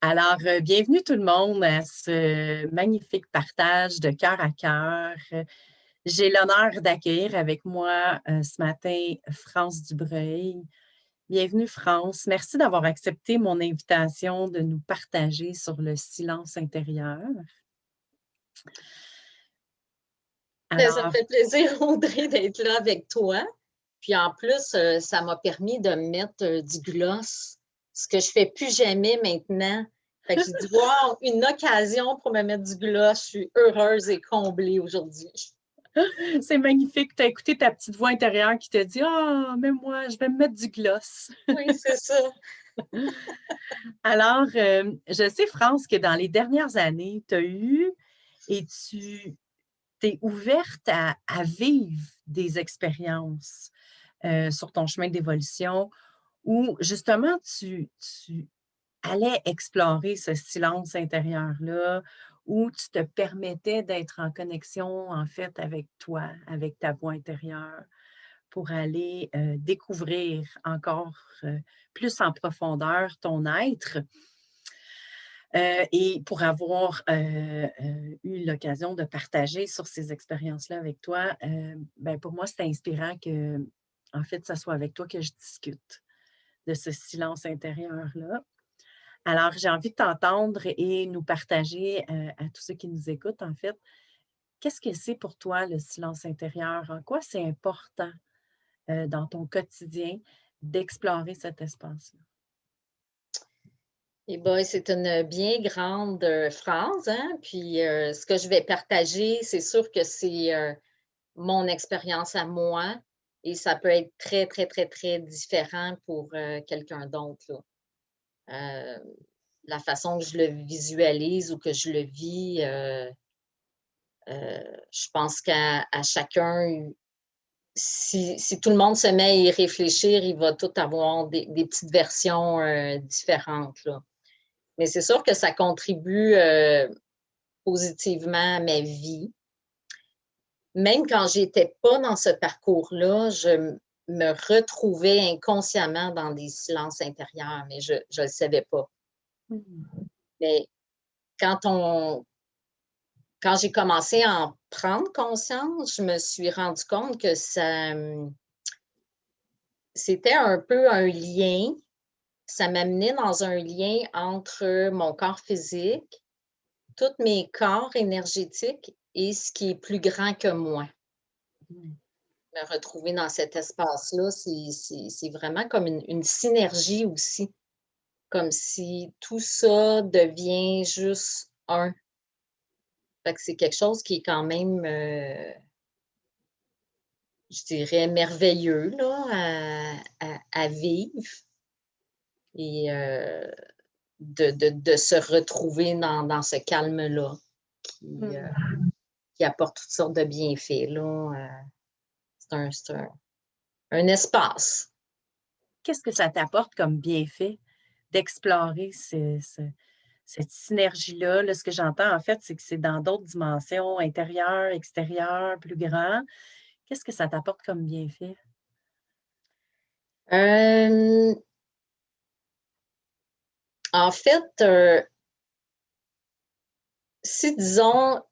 Alors, bienvenue tout le monde à ce magnifique partage de cœur à cœur. J'ai l'honneur d'accueillir avec moi ce matin France Dubreuil. Bienvenue France. Merci d'avoir accepté mon invitation de nous partager sur le silence intérieur. Ben, ça me Alors, fait plaisir, Audrey, d'être là avec toi. Puis en plus, ça m'a permis de me mettre du gloss, ce que je fais plus jamais maintenant. Fait que j'ai dit, wow, une occasion pour me mettre du gloss. Je suis heureuse et comblée aujourd'hui. c'est magnifique. Tu as écouté ta petite voix intérieure qui te dit: «Ah, même moi, je vais me mettre du gloss.» Oui, c'est ça. Alors, je sais, France, que dans les dernières années, tu as eu et tu t'es ouverte à vivre des expériences sur ton chemin d'évolution où justement tu allais explorer ce silence intérieur-là, où tu te permettais d'être en connexion en fait avec toi, avec ta voix intérieure, pour aller découvrir encore plus en profondeur ton être. Et pour avoir eu l'occasion de partager sur ces expériences-là avec toi, ben, pour moi, c'est inspirant que, en fait, ça soit avec toi que je discute de ce silence intérieur-là. Alors, j'ai envie de t'entendre et nous partager à tous ceux qui nous écoutent, en fait, qu'est-ce que c'est pour toi le silence intérieur? En quoi c'est important dans ton quotidien d'explorer cet espace-là? Et bien, c'est une bien grande phrase, hein? Puis ce que je vais partager, c'est sûr que c'est mon expérience à moi et ça peut être très, très, très, très différent pour quelqu'un d'autre, là. La façon que je le visualise ou que je le vis, je pense qu'à chacun, si tout le monde se met à y réfléchir, il va tout avoir des petites versions différentes, là. Mais c'est sûr que ça contribue positivement à ma vie. Même quand j'étais pas dans ce parcours-là, me retrouvais inconsciemment dans des silences intérieurs, mais je ne le savais pas. Mmh. Mais quand on quand j'ai commencé à en prendre conscience, je me suis rendu compte que c'était un peu un lien. Ça m'amenait dans un lien entre mon corps physique, tous mes corps énergétiques et ce qui est plus grand que moi. Mmh. Me retrouver dans cet espace-là, c'est vraiment comme une synergie aussi, comme si tout ça devient juste un. Fait que c'est quelque chose qui est quand même, je dirais merveilleux là à vivre et de se retrouver dans ce calme-là qui, Mmh. qui apporte toutes sortes de bienfaits là, c'est un espace. Qu'est-ce que ça t'apporte comme bienfait d'explorer cette synergie-là? Là, ce que j'entends, en fait, c'est que c'est dans d'autres dimensions, intérieures, extérieures, plus grand. Qu'est-ce que ça t'apporte comme bienfait? Hem, En fait, si disons,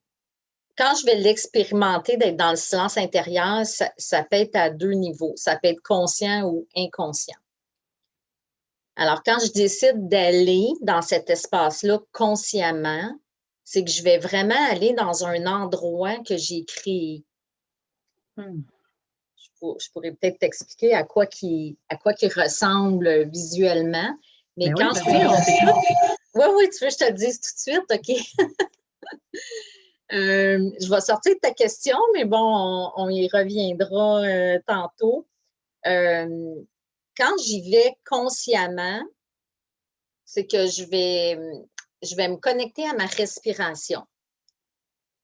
quand je vais l'expérimenter d'être dans le silence intérieur, ça peut être à 2 niveaux. Ça peut être conscient ou inconscient. Alors quand je décide d'aller dans cet espace-là consciemment, c'est que je vais vraiment aller dans un endroit que j'ai créé. Mmh. Je pourrais peut-être t'expliquer à quoi qui ressemble visuellement, mais Ben oui, quand je vas-y, on t'écoute. oui, oui, tu veux que je te le dise tout de suite? OK. Je vais sortir de ta question, mais bon, on y reviendra tantôt. Euh, Quand j'y vais consciemment, c'est que je vais me connecter à ma respiration.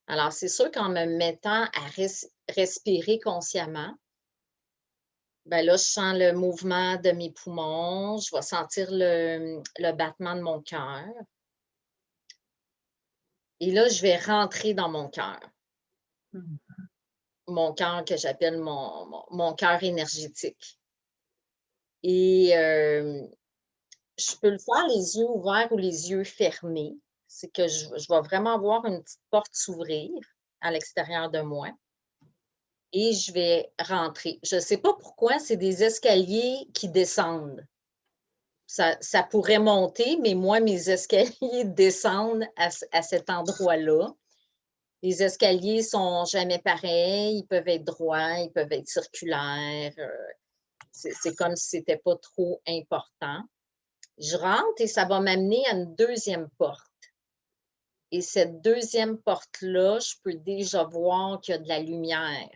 Alors, c'est sûr qu'en me mettant à respirer consciemment, ben là, je sens le mouvement de mes poumons, je vais sentir le battement de mon cœur. Et là, je vais rentrer dans Mmh. mon cœur que j'appelle mon cœur énergétique. Et je peux le faire les yeux ouverts ou les yeux fermés. C'est que je vais vraiment voir une petite porte s'ouvrir à l'extérieur de moi et je vais rentrer. Je ne sais pas pourquoi, c'est des escaliers qui descendent. Ça pourrait monter, mais moi, mes escaliers descendent à cet endroit-là. Les escaliers sont jamais pareils, ils peuvent être droits, ils peuvent être circulaires. C'est comme si c'était pas trop important. Je rentre et ça va m'amener à une deuxième porte. Et cette deuxième porte-là, je peux déjà voir qu'il y a de la lumière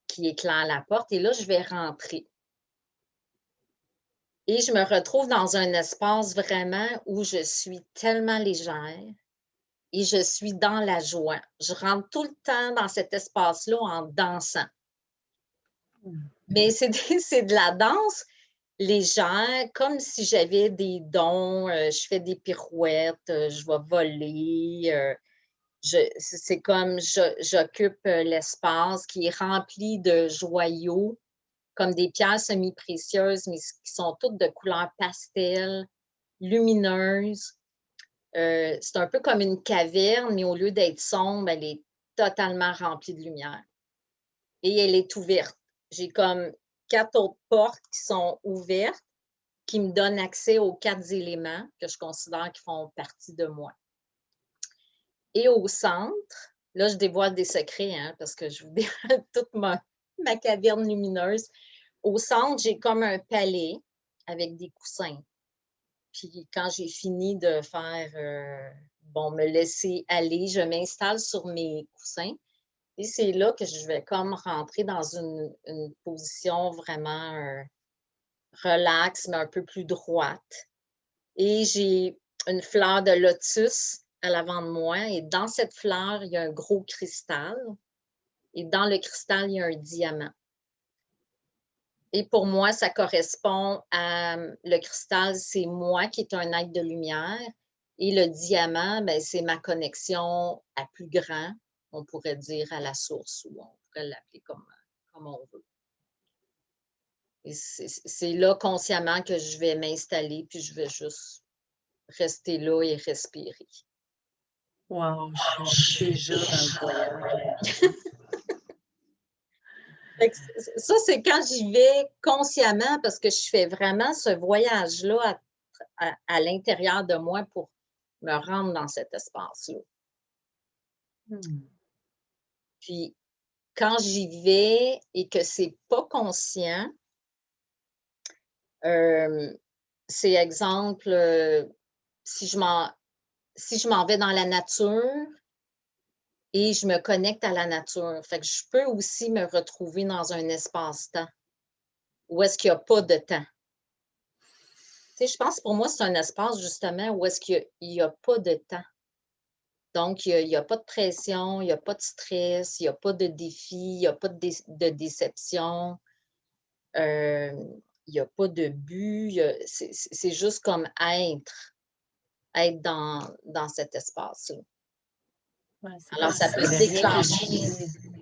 qui éclaire la porte. Et là, je vais rentrer. Et je me retrouve dans un espace vraiment où je suis tellement légère et je suis dans la joie. Je rentre tout le temps dans cet espace-là en dansant. Mais c'est de la danse légère, comme si j'avais des dons. Je fais des pirouettes, je vais voler. C'est comme j'occupe l'espace qui est rempli de joyaux, comme des pierres semi-précieuses, mais qui sont toutes de couleur pastel, lumineuses. C'est un peu comme une caverne, mais au lieu d'être sombre, elle est totalement remplie de lumière. Et elle est ouverte. J'ai comme 4 autres portes qui sont ouvertes, qui me donnent accès aux 4 éléments que je considère qui font partie de moi. Et au centre, là, je dévoile des secrets, hein, parce que je vous dévoile toute ma caverne lumineuse. Au centre, j'ai comme un palais avec des coussins. Puis quand j'ai fini de faire, me laisser aller, je m'installe sur mes coussins. Et c'est là que je vais comme rentrer dans une position vraiment relaxe, mais un peu plus droite. Et j'ai une fleur de lotus à l'avant de moi. Et dans cette fleur, il y a un gros cristal. Et dans le cristal, il y a un diamant. Et pour moi, ça correspond à le cristal, c'est moi qui est un être de lumière. Et le diamant, ben, c'est ma connexion à plus grand, on pourrait dire à la source, ou on pourrait l'appeler comme on veut. Et c'est là consciemment que je vais m'installer, puis je vais juste rester là et respirer. Wow, je suis déjà dans le voyage. Ça, c'est quand j'y vais consciemment parce que je fais vraiment ce voyage-là à l'intérieur de moi pour me rendre dans cet espace-là. Puis, quand j'y vais et que c'est pas conscient, c'est exemple, si je m'en vais dans la nature et je me connecte à la nature. Fait que je peux aussi me retrouver dans un espace-temps où est-ce qu'il n'y a pas de temps. Tu sais, je pense pour moi, c'est un espace justement où est-ce qu'il n'y a pas de temps. Donc, il n'y a pas de pression, il n'y a pas de stress, il n'y a pas de défi, il n'y a pas de déception, il n'y a pas de but. C'est juste comme être dans cet espace-là. Ouais, Alors, ça peut se déclencher.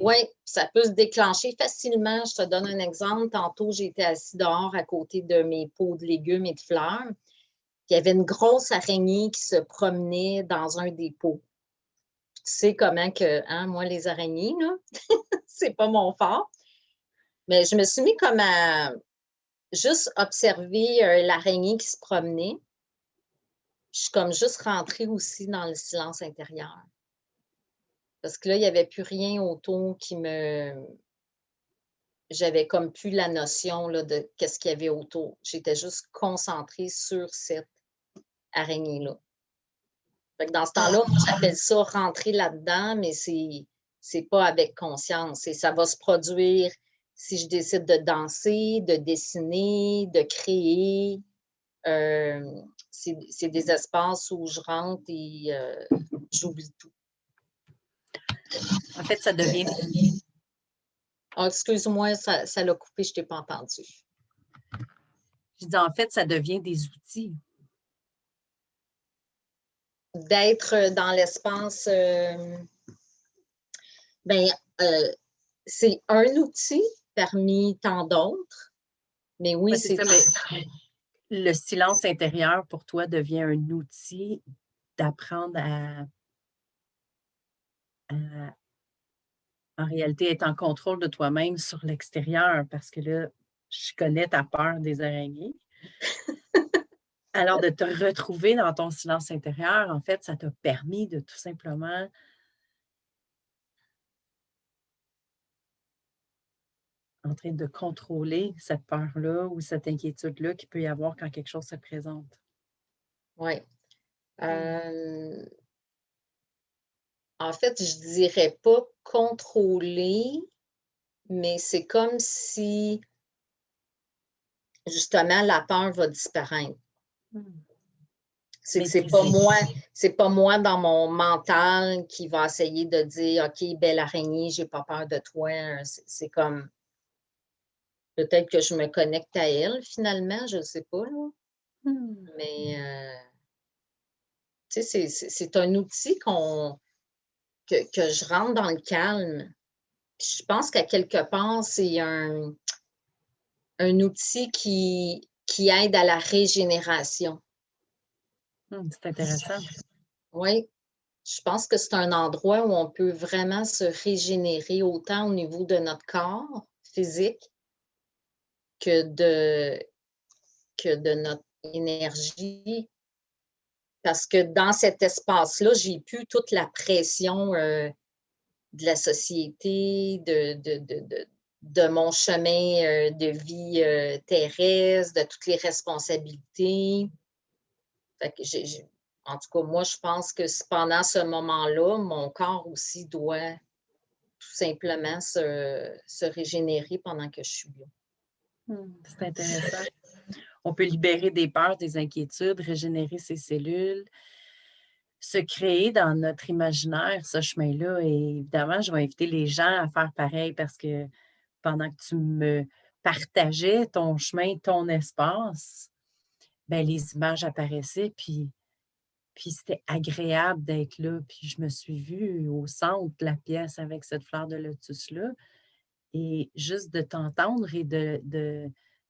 Oui, ça peut se déclencher facilement. Je te donne un exemple. Tantôt, j'étais assise dehors à côté de mes pots de légumes et de fleurs. Il y avait une grosse araignée qui se promenait dans un des pots. Tu sais comment que, hein, moi, les araignées, là, c'est pas mon fort. Mais je me suis mis comme à juste observer l'araignée qui se promenait. Je suis comme juste rentrée aussi dans le silence intérieur. Parce que là, il n'y avait plus rien autour qui me... J'avais comme plus la notion là, de qu'est-ce qu'il y avait autour. J'étais juste concentrée sur cette araignée-là. Fait que dans ce temps-là, j'appelle ça rentrer là-dedans, mais c'est pas avec conscience. Et ça va se produire si je décide de danser, de dessiner, de créer. C'est des espaces où je rentre et j'oublie tout. En fait, ça devient. Oh, excuse-moi, ça l'a coupé, je ne t'ai pas entendu. Je dis, en fait, ça devient des outils. D'être dans l'espace, c'est un outil parmi tant d'autres. Mais oui, Ouais, c'est ça, mais le silence intérieur pour toi devient un outil d'apprendre à, en réalité, être en contrôle de toi-même sur l'extérieur parce que là, je connais ta peur des araignées. Alors de te retrouver dans ton silence intérieur, en fait, ça t'a permis de tout simplement en train de contrôler cette peur-là ou cette inquiétude-là qu'il peut y avoir quand quelque chose se présente. Oui. Mmh. En fait, je dirais pas contrôler, mais c'est comme si, justement, la peur va disparaître. Mmh. C'est que Maîtriser. c'est pas moi dans mon mental qui va essayer de dire: «OK, belle araignée, j'ai pas peur de toi». C'est comme peut-être que je me connecte à elle finalement, je ne sais pas là, Mmh. mais tu sais, c'est un outil que je rentre dans le calme. Puis je pense qu'à quelque part, c'est un outil qui aide à la régénération. Mmh, c'est intéressant. Oui, je pense que c'est un endroit où on peut vraiment se régénérer autant au niveau de notre corps physique que de que de notre énergie. Parce que dans cet espace-là, j'ai plus toute la pression, de la société, de mon chemin, de vie, terrestre, de toutes les responsabilités. Fait que j'ai en tout cas, moi, je pense que pendant ce moment-là, mon corps aussi doit tout simplement se régénérer pendant que je suis là. Mmh, c'est intéressant. On peut libérer des peurs, des inquiétudes, régénérer ses cellules, se créer dans notre imaginaire ce chemin-là et évidemment, je vais inviter les gens à faire pareil parce que pendant que tu me partageais ton chemin, ton espace, ben les images apparaissaient puis c'était agréable d'être là. Puis je me suis vue au centre de la pièce avec cette fleur de lotus-là et juste de t'entendre et de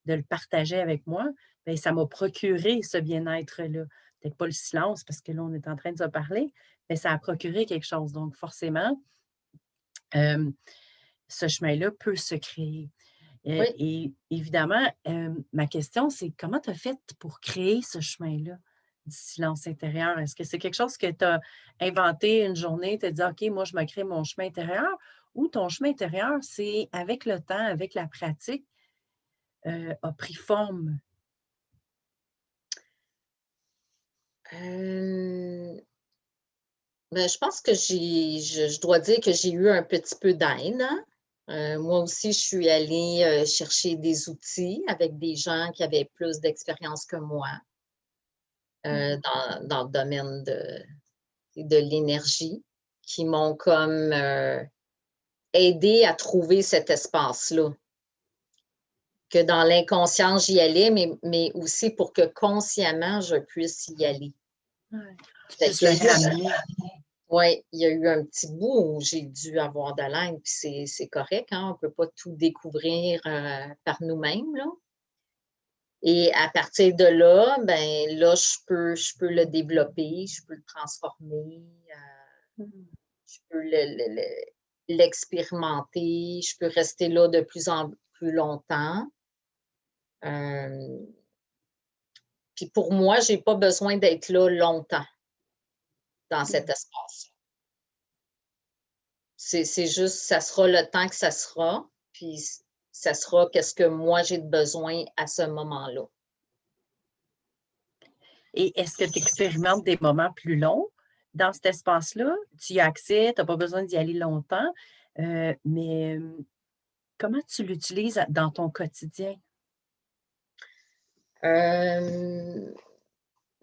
le partager avec moi, bien, ça m'a procuré ce bien-être-là. Peut-être pas le silence parce que là, on est en train de se parler, mais ça a procuré quelque chose. Donc forcément, hem, ce chemin-là peut se créer. Oui. Et évidemment, ma question, c'est comment tu as fait pour créer ce chemin-là du silence intérieur? Est-ce que c'est quelque chose que tu as inventé une journée, tu as dit: «OK, moi, je me crée mon chemin intérieur» ou ton chemin intérieur, c'est avec le temps, avec la pratique, a pris forme? Hem, ben, je pense que je dois dire que j'ai eu un petit peu d'aide, hein. Moi aussi, je suis allée, chercher des outils avec des gens qui avaient plus d'expérience que moi, Mmh. dans le domaine de l'énergie, qui m'ont comme, aidée à trouver cet espace-là. Que dans l'inconscient, j'y allais, mais aussi pour que consciemment, je puisse y aller. Ouais, tu Fait puisses qu'il le y a eu ramener. ouais, il y a eu un petit bout où j'ai dû avoir de l'aide, puis c'est correct, hein, on ne peut pas tout découvrir, par nous-mêmes, là. Et à partir de là, ben là, je peux le développer, je peux le transformer, Mmh. je peux l'expérimenter, je peux rester là de plus en plus longtemps. Hem, puis pour moi, j'ai pas besoin d'être là longtemps dans cet Mmh. espace. C'est juste, ça sera le temps que ça sera, puis ça sera qu'est-ce que moi j'ai de besoin à ce moment-là. Et est-ce que tu expérimentes des moments plus longs dans cet espace-là? Tu y as accès, tu as pas besoin d'y aller longtemps, mais, comment tu l'utilises dans ton quotidien? Hem,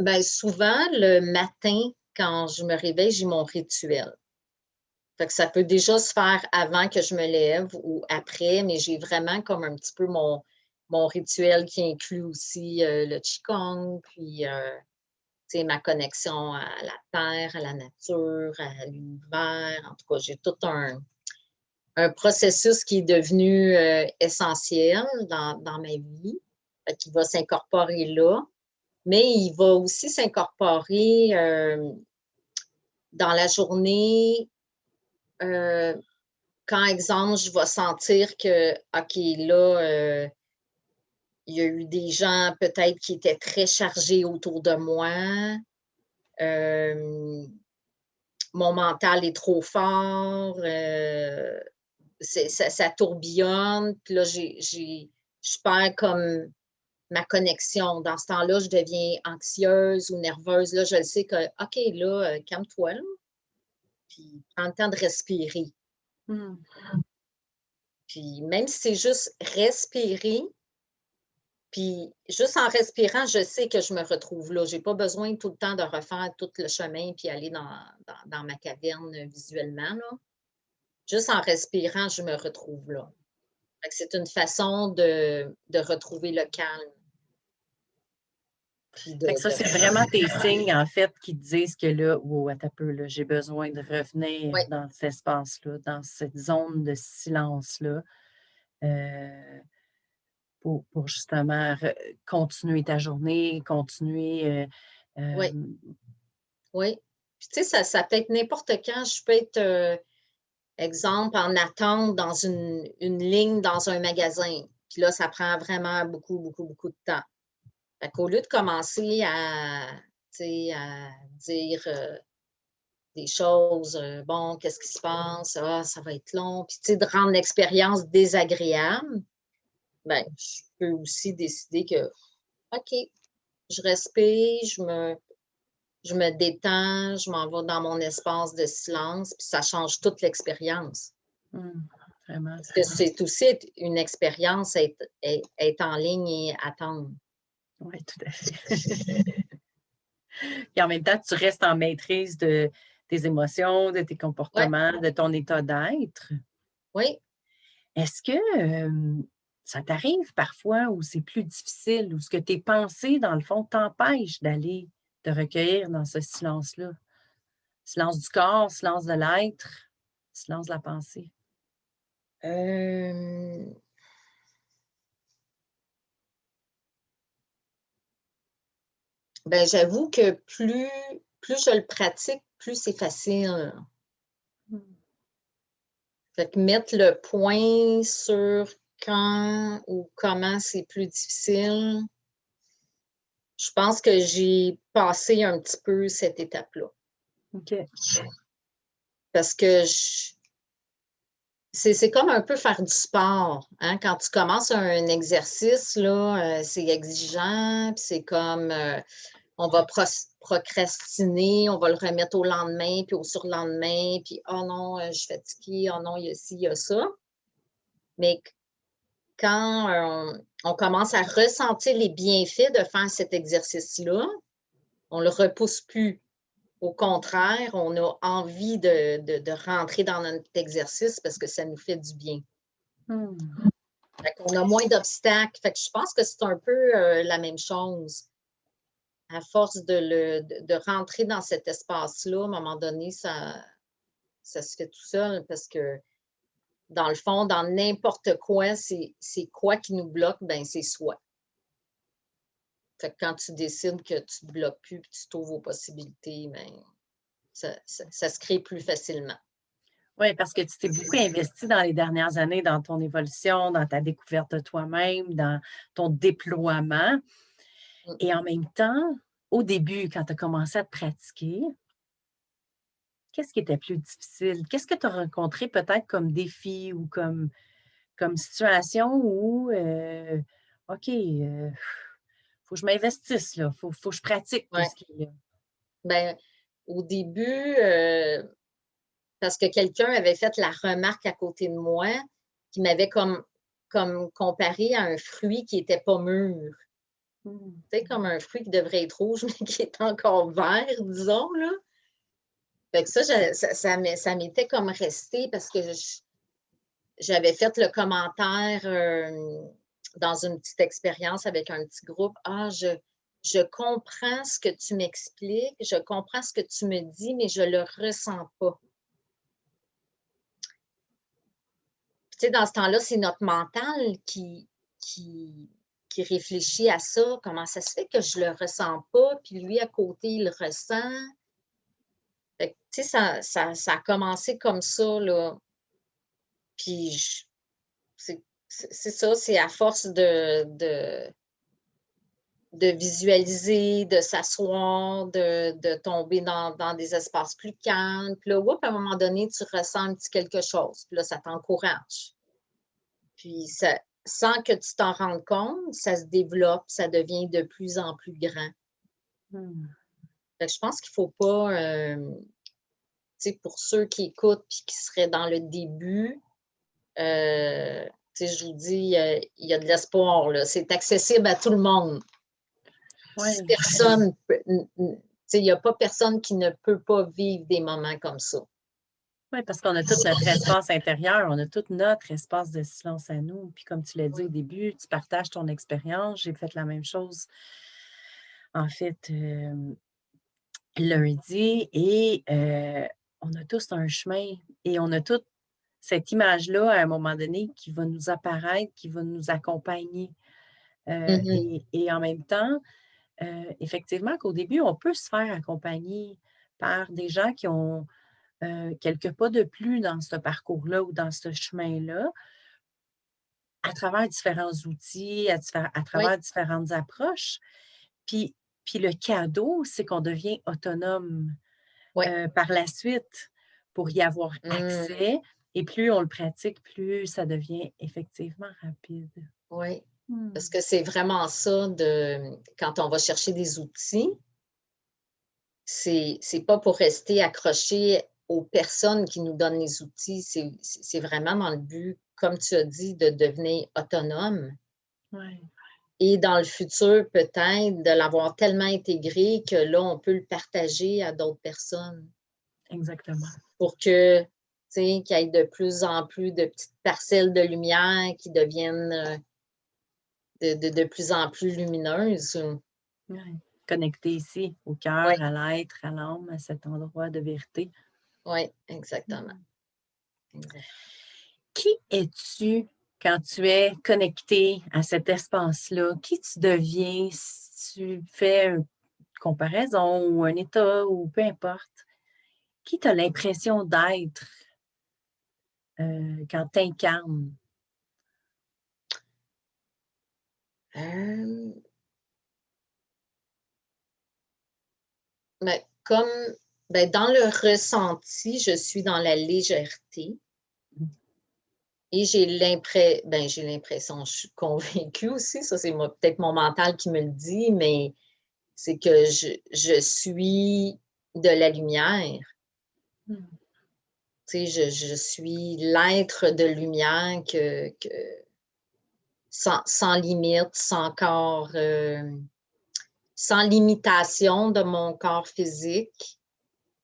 ben, souvent le matin, quand je me réveille, j'ai mon rituel. Fait que ça peut déjà se faire avant que je me lève ou après, mais j'ai vraiment comme un petit peu mon rituel qui inclut aussi, le qigong, puis, tu sais, ma connexion à la terre, à la nature, à l'univers. En tout cas, j'ai tout un processus qui est devenu, essentiel dans ma vie. Fait qu'il va s'incorporer là, mais il va aussi s'incorporer dans la journée quand, exemple, je vais sentir que, OK, là, il y a eu des gens peut-être qui étaient très chargés autour de moi. Mon mental est trop fort, ça tourbillonne, puis là, je perds comme ma connexion. Dans ce temps-là, je deviens anxieuse ou nerveuse. Là, je le sais que, OK, là, calme-toi, là, puis prends le temps de respirer. Mmh. Puis même si c'est juste respirer, puis juste en respirant, je sais que je me retrouve là. J'ai pas besoin tout le temps de refaire tout le chemin puis aller dans ma caverne visuellement, là. Juste en respirant, je me retrouve là. Fait que c'est une façon de retrouver le calme, puis Fait que ça, de c'est vraiment tes signes, en fait, qui te disent que là: «Wow, attends un peu, là, j'ai besoin de revenir oui, dans cet espace-là, dans cette zone de silence-là, heu, pour justement continuer ta journée, continuer, oui, hem» oui. Puis tu sais, ça peut être n'importe quand. Je peux être, exemple, en attente dans une ligne dans un magasin. Puis là, ça prend vraiment beaucoup, beaucoup, beaucoup de temps. Fait qu'au lieu de commencer tu sais, à dire, des choses, bon, qu'est-ce qui se passe? Ah, ça va être long. Puis, tu sais, de rendre l'expérience désagréable, ben, je peux aussi décider que, OK, je respire, je me détends, je m'en vais dans mon espace de silence, puis ça change toute l'expérience. mmh, vraiment. Parce que c'est aussi une expérience être en ligne et attendre. Oui, tout à fait. Et en même temps, tu restes en maîtrise de tes émotions, de tes Ouais, comportements, de ton état d'être. oui. Est-ce que, ça t'arrive parfois où c'est plus difficile, où ce que tes pensées, dans le fond, t'empêchent d'aller te recueillir dans ce silence-là? Silence du corps, silence de l'être, silence de la pensée? Hem, ben, j'avoue que plus je le pratique, plus c'est facile. Mmh. Fait que mettre le point sur quand ou comment c'est plus difficile, je pense que j'ai passé un petit peu cette étape-là. OK. Parce que c'est comme un peu faire du sport, hein. Quand tu commences un exercice là, c'est exigeant, puis c'est comme, on va procrastiner, on va le remettre au lendemain, puis au surlendemain, puis: «Oh non, je suis fatiguée. Oh non, il y a ci, il y a ça». Mais quand, on commence à ressentir les bienfaits de faire cet exercice-là, on le repousse plus. Au contraire, on a envie de rentrer dans notre exercice parce que ça nous fait du bien. Mmh. Fait qu'on a moins d'obstacles. Fait que je pense que c'est un peu, la même chose. À force de rentrer dans cet espace-là, à un moment donné, ça se fait tout seul parce que, dans le fond, dans n'importe quoi, c'est quoi qui nous bloque? Ben, c'est soi. Fait que quand tu décides que tu te bloques plus, puis tu t'ouvres aux possibilités, ben, ça se crée plus facilement. Oui, parce que tu t'es beaucoup investi dans les dernières années dans ton évolution, dans ta découverte de toi-même, dans ton déploiement Mmh. et en même temps, au début, quand tu as commencé à te pratiquer, qu'est-ce qui était plus difficile? Qu'est-ce que tu as rencontré peut-être comme défi ou comme situation où, OK, faut que je m'investisse là, faut que je pratique tout Ouais. ce qui est là? Ben, au début, parce que quelqu'un avait fait la remarque à côté de moi, qui m'avait comme comparé à un fruit qui était pas mûr. Mmh. Tu sais, comme un fruit qui devrait être rouge, mais qui est encore vert, disons, là. Fait que ça, ça m'était comme resté parce que j'avais fait le commentaire, dans une petite expérience avec un petit groupe: «Ah, je comprends ce que tu m'expliques, je comprends ce que tu me dis, mais je le ressens pas». Puis tu sais, dans ce temps-là, c'est notre mental qui qui réfléchit à ça. Comment ça se fait que je le ressens pas, puis lui, à côté, il le ressent? Fait que, tu sais, ça a commencé comme ça, là. Puis c'est ça, c'est à force de visualiser, de s'asseoir, de tomber dans des espaces plus calmes. Puis là, à un moment donné, tu ressens un petit quelque chose. Puis là, ça t'encourage. Puis sans que tu t'en rendes compte, ça se développe, ça devient de plus en plus grand. Mmh. Fait que je pense qu'il ne faut pas, tu sais, pour ceux qui écoutent puis qui seraient dans le début, tu sais, je vous dis, il y a de l'espoir, là. C'est accessible à tout le monde. Ouais. Personne peut, tu sais, il n'y a pas personne qui ne peut pas vivre des moments comme ça. Ouais, parce qu'on a tout notre espace intérieur, on a tout notre espace de silence à nous. Puis comme tu l'as dit au Oui. début, tu partages ton expérience. J'ai fait la même chose, en fait, lundi et on a tous un chemin et on a toute cette image-là, à un moment donné, qui va nous apparaître, qui va nous accompagner. Mmh. Et en même temps, effectivement qu'au début, on peut se faire accompagner par des gens qui ont, quelques pas de plus dans ce parcours-là ou dans ce chemin-là, à travers différents outils, à Oui, travers différentes approches. Puis puis le cadeau, c'est qu'on devient autonome, oui. par la suite pour y avoir Mmh, accès et plus on le pratique, plus ça devient effectivement rapide. oui. Mmh. Parce que c'est vraiment ça quand on va chercher des outils, c'est pas pour rester accroché aux personnes qui nous donnent les outils, c'est vraiment dans le but, comme tu as dit, de devenir autonome Ouais, et dans le futur, peut-être, de l'avoir tellement intégré que là, on peut le partager à d'autres personnes exactement. pour que, tu sais, qu'il y ait de plus en plus de petites parcelles de lumière qui deviennent, de plus en plus lumineuses. Ouais. Connecté ici, au Oui, cœur, à l'être, à l'âme, à cet endroit de vérité. oui, exactement, Mmh. exact. Qui es-tu quand tu es connecté à cet espace-là? Qui tu deviens si tu fais une comparaison ou un état ou peu importe? Qui tu as l'impression d'être, quand tu incarnes? Hem, comme dans le ressenti, je suis dans la légèreté Mmh. et j'ai l'impression, je suis convaincue aussi, ça c'est peut-être mon mental qui me le dit, mais c'est que je suis de la lumière. Mmh. Tu sais, je suis l'être de lumière que sans limite, sans corps, sans limitation de mon corps physique,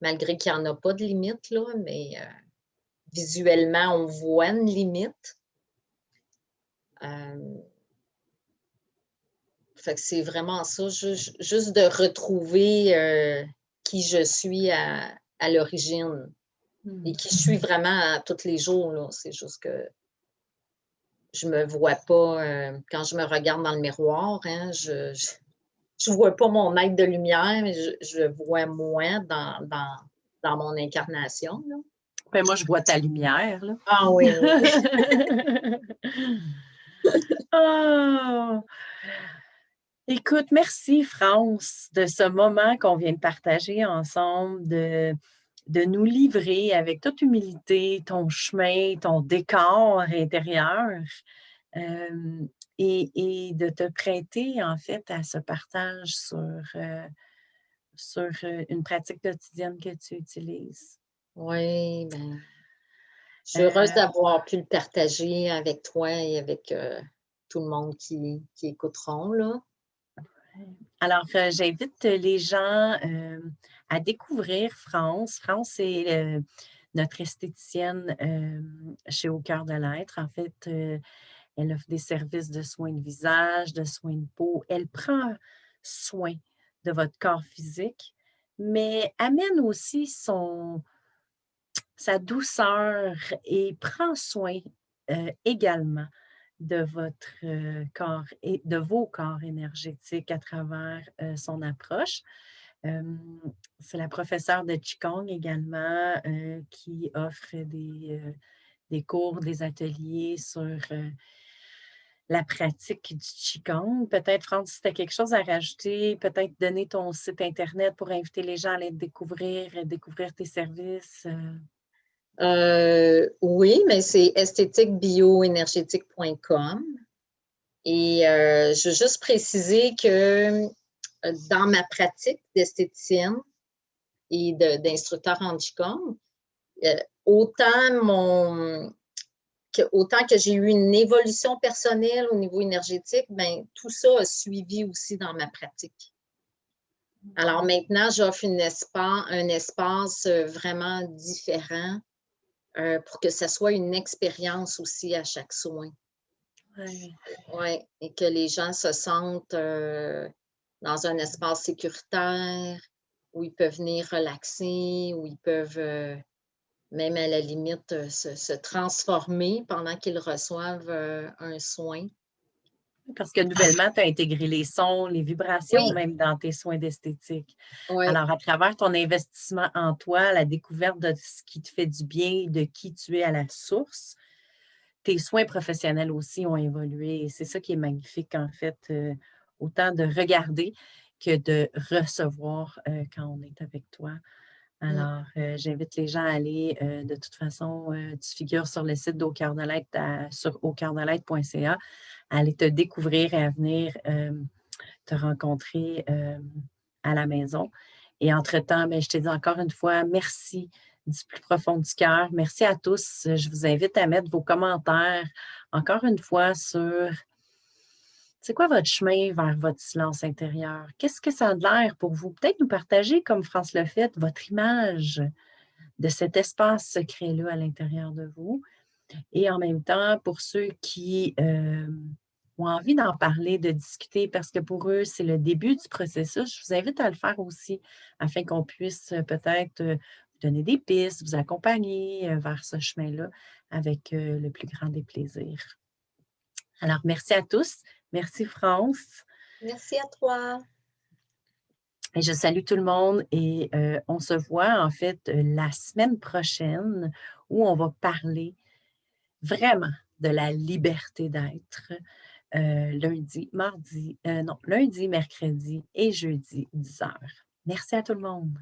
malgré qu'il y en a pas de limite là, mais visuellement, on voit une limite. Hem, Fait que c'est vraiment ça, juste de retrouver, qui je suis à l'origine et Mmh. qui je suis vraiment à tous les jours, là. C'est juste que je me vois pas, quand je me regarde dans le miroir, hein, je vois pas mon être de lumière, mais je vois moi dans mon incarnation, là. Ben, moi, je vois ta lumière, là. Ah oui, oui. Ah! Écoute, merci France de ce moment qu'on vient de partager ensemble, de nous livrer avec toute humilité ton chemin, ton décor intérieur, hem et de te prêter en fait à ce partage sur une pratique quotidienne que tu utilises. Oui, je suis heureuse Heu d'avoir pu le partager avec toi et avec, tout le monde qui écouteront, là. Alors, j'invite les gens, à découvrir France. France, c'est, notre esthéticienne, chez Au cœur de l'être. En fait, elle offre des services de soins de visage, de soins de peau. Elle prend soin de votre corps physique, mais amène aussi sa douceur et prend soin, également de votre corps et de vos corps énergétiques à travers son approche. C'est la professeure de Qigong également qui offre des cours, des ateliers sur la pratique du Qigong. Peut-être, France, si tu as quelque chose à rajouter, peut-être donner ton site Internet pour inviter les gens à aller te découvrir tes services. Oui, mais c'est esthétiquebioénergétique.com. Et je veux juste préciser que dans ma pratique d'esthéticienne et d'instructeur en Qigong, autant que j'ai eu une évolution personnelle au niveau énergétique, ben, tout ça a suivi aussi dans ma pratique. Alors maintenant, j'offre un espace vraiment différent pour que ça soit une expérience aussi à chaque soin. Ouais. Oui, et que les gens se sentent dans un espace sécuritaire où ils peuvent venir relaxer, où ils peuvent même à la limite se transformer pendant qu'ils reçoivent un soin. Parce que nouvellement, tu as intégré les sons, les vibrations, Oui, même dans tes soins d'esthétique. oui, Alors, à travers ton investissement en toi, la découverte de ce qui te fait du bien, de qui tu es à la source, tes soins professionnels aussi ont évolué. Et c'est ça qui est magnifique, en fait, autant de regarder que de recevoir quand on est avec toi. mm, Alors, j'invite les gens à aller, de toute façon, tu figures sur le site d'Au Cœur de l'Être, sur aucoeurdelaître.ca, à aller te découvrir et à venir te rencontrer à la maison. Et entre-temps, ben, je te dis encore une fois, merci du plus profond du cœur. Merci à tous. Je vous invite à mettre vos commentaires, encore une fois, sur c'est quoi votre chemin vers votre silence intérieur? Qu'est-ce que ça a de l'air pour vous? Peut-être nous partager, comme France le fait, votre image de cet espace secret-là à l'intérieur de vous. Et en même temps, pour ceux qui ont envie d'en parler, de discuter, parce que pour eux, c'est le début du processus, je vous invite à le faire aussi, afin qu'on puisse peut-être vous donner des pistes, vous accompagner vers ce chemin-là avec le plus grand des plaisirs. Alors, merci à tous. Merci, France. merci à toi. Et je salue tout le monde et on se voit en fait la semaine prochaine où on va parler vraiment de la liberté d'être lundi, mercredi et jeudi, 10 heures. Merci à tout le monde.